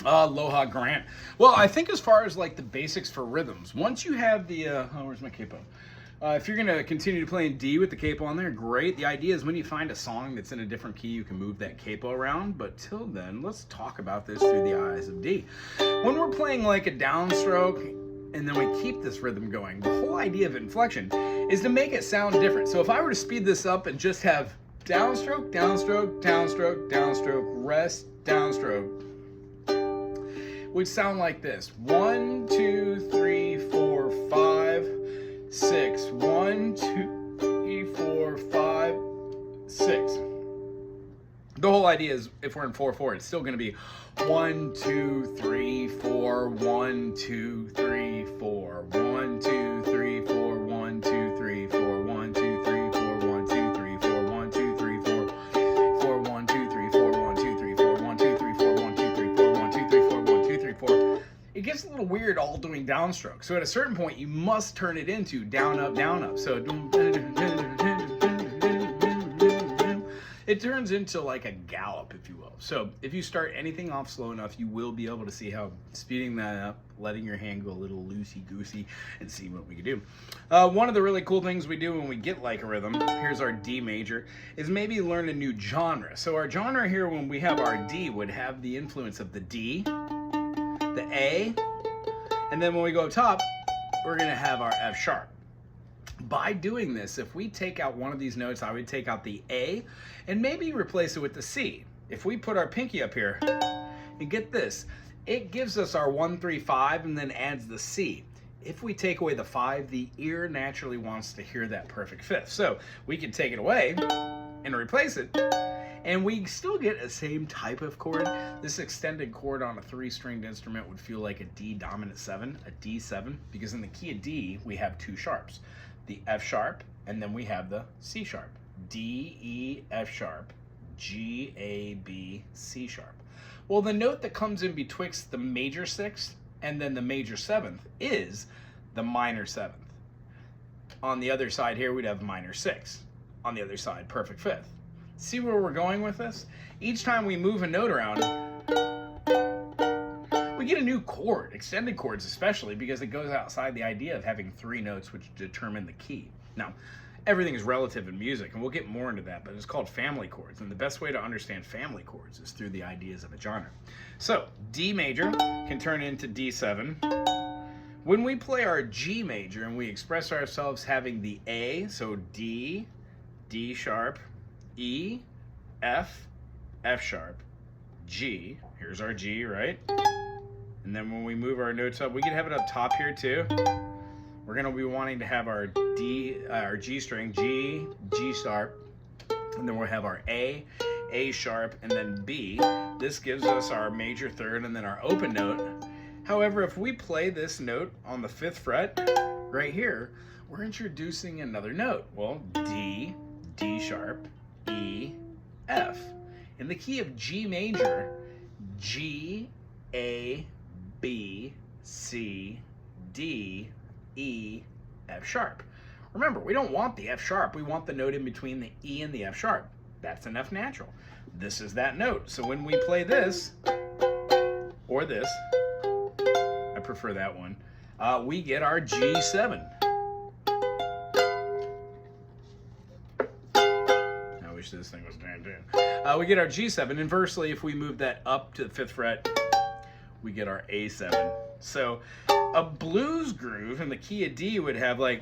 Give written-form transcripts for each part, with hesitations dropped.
Aloha Grant. Well, I think as far as like the basics for rhythms, once you have the where's my capo? If you're gonna continue to play in D with the capo on there, great. The idea is when you find a song that's in a different key, you can move that capo around. But till then, let's talk about this through the eyes of D. When we're playing like a downstroke, and then we keep this rhythm going, the whole idea of inflection is to make it sound different. So if I were to speed this up and just have downstroke, downstroke, downstroke, downstroke, rest, downstroke, would sound like this. 1, 2, 3, 4, 5, 6. 1, 2, 3, 4, 5, 6. The whole idea is if we're in 4/4, it's still going to be 1, 2, 3, 4, 1, 2, 3, 4, 1, 2, 3, 4, 1, 2, 3, 4, 1, 2, 3, 4, 1, 2, 3, 4, 1, 2, 3, 4, 4, 1, 2, 3, 4, 1, 2, 3, 4, 1, 2, 3, 4, 1, 2, 3, 4, 1, 2, 3, 4, 1, 2, 3, 4. It gets a little weird all doing downstroke. So at a certain point, you must turn it into down, up, down, up. So it turns into like a gallop, if you will. So if you start anything off slow enough, you will be able to see how speeding that up, letting your hand go a little loosey-goosey, and see what we can do. One of the really cool things we do when we get like a rhythm, here's our D major, is maybe learn a new genre. So our genre here, when we have our D, would have the influence of the D, the A, and then when we go up top, we're gonna have our F sharp. By doing this, if we take out one of these notes, I would take out the A and maybe replace it with the C. If we put our pinky up here and get this, it gives us our 1, 3, 5 and then adds the C. If we take away the 5, the ear naturally wants to hear that perfect fifth. So we can take it away and replace it, and we still get the same type of chord. This extended chord on a 3-stringed instrument would feel like a D dominant 7, a D7, because in the key of D, we have 2 sharps. The F sharp, and then we have the C sharp. D, E, F sharp, G, A, B, C sharp. Well, the note that comes in betwixt the major 6th and then the major 7th is the minor 7th. On the other side here, we'd have minor 6th. On the other side, perfect 5th. See where we're going with this? Each time we move a note around, we get a new chord, extended chords especially, because it goes outside the idea of having 3 notes which determine the key. Now, everything is relative in music, and we'll get more into that, but it's called family chords, and the best way to understand family chords is through the ideas of a genre. So, D major can turn into D7. When we play our G major and we express ourselves having the A, so D, D sharp, E, F, F sharp, G, here's our G, right? And then when we move our notes up, we can have it up top here too. We're gonna be wanting to have our D, our G string, G, G sharp, and then we'll have our A sharp, and then B. This gives us our major 3rd and then our open note. However, if we play this note on the 5th fret, right here, we're introducing another note. Well, D, D sharp, E, F. In the key of G major, G, A, B, C, D, E, F sharp. Remember, we don't want the F sharp. We want the note in between the E and the F sharp. That's an F natural. This is that note. So when we play this, or this, I prefer that one, we get our G7. I wish this thing was down too. We get our G7. Inversely, if we move that up to the 5th fret, we get our A7. So a blues groove in the key of D would have like,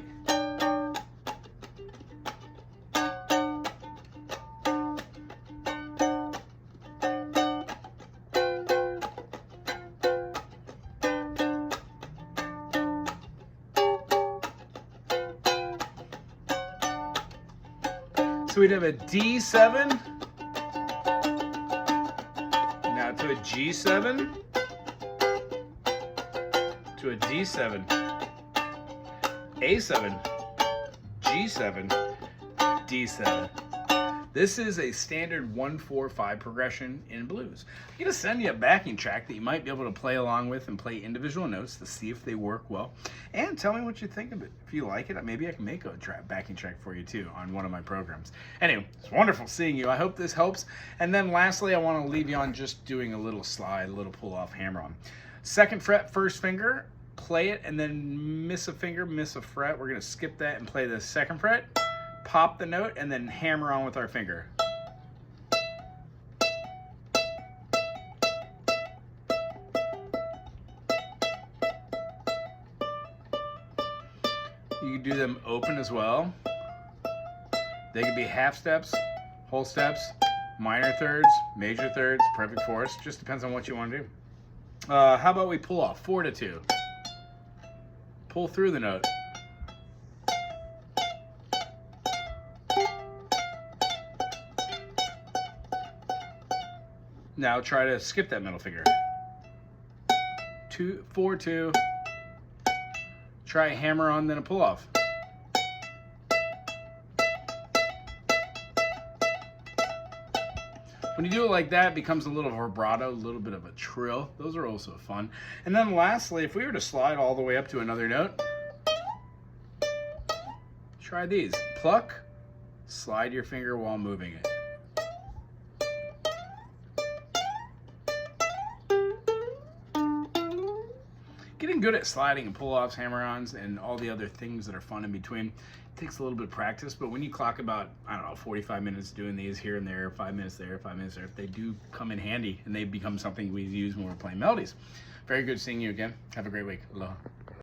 so we'd have a D7, now to a G7, to a D7, A7, G7, D7. This is a standard 1-4-5 progression in blues. I'm going to send you a backing track that you might be able to play along with and play individual notes to see if they work well. And tell me what you think of it. If you like it, maybe I can make a backing track for you too on one of my programs. Anyway, it's wonderful seeing you. I hope this helps. And then lastly, I want to leave you on just doing a little slide, a little pull-off hammer-on. 2nd fret, 1st finger, play it, and then miss a finger, miss a fret. We're going to skip that and play the 2nd fret. Pop the note and then hammer on with our finger. You can do them open as well. They could be half steps, whole steps, minor thirds, major thirds, perfect fourths. Just depends on what you want to do. How about we pull off 4-2? Pull through the note. Now try to skip that middle finger. 4-2. Try a hammer on, then a pull off. When you do it like that, it becomes a little vibrato, a little bit of a trill. Those are also fun. And then lastly, if we were to slide all the way up to another note, try these. Pluck, slide your finger while moving it. Getting good at sliding and pull-offs, hammer-ons, and all the other things that are fun in between takes a little bit of practice, but when you clock about, 45 minutes doing these here and there, 5 minutes there, 5 minutes there, they do come in handy, and they become something we use when we're playing melodies. Very good seeing you again. Have a great week. Aloha.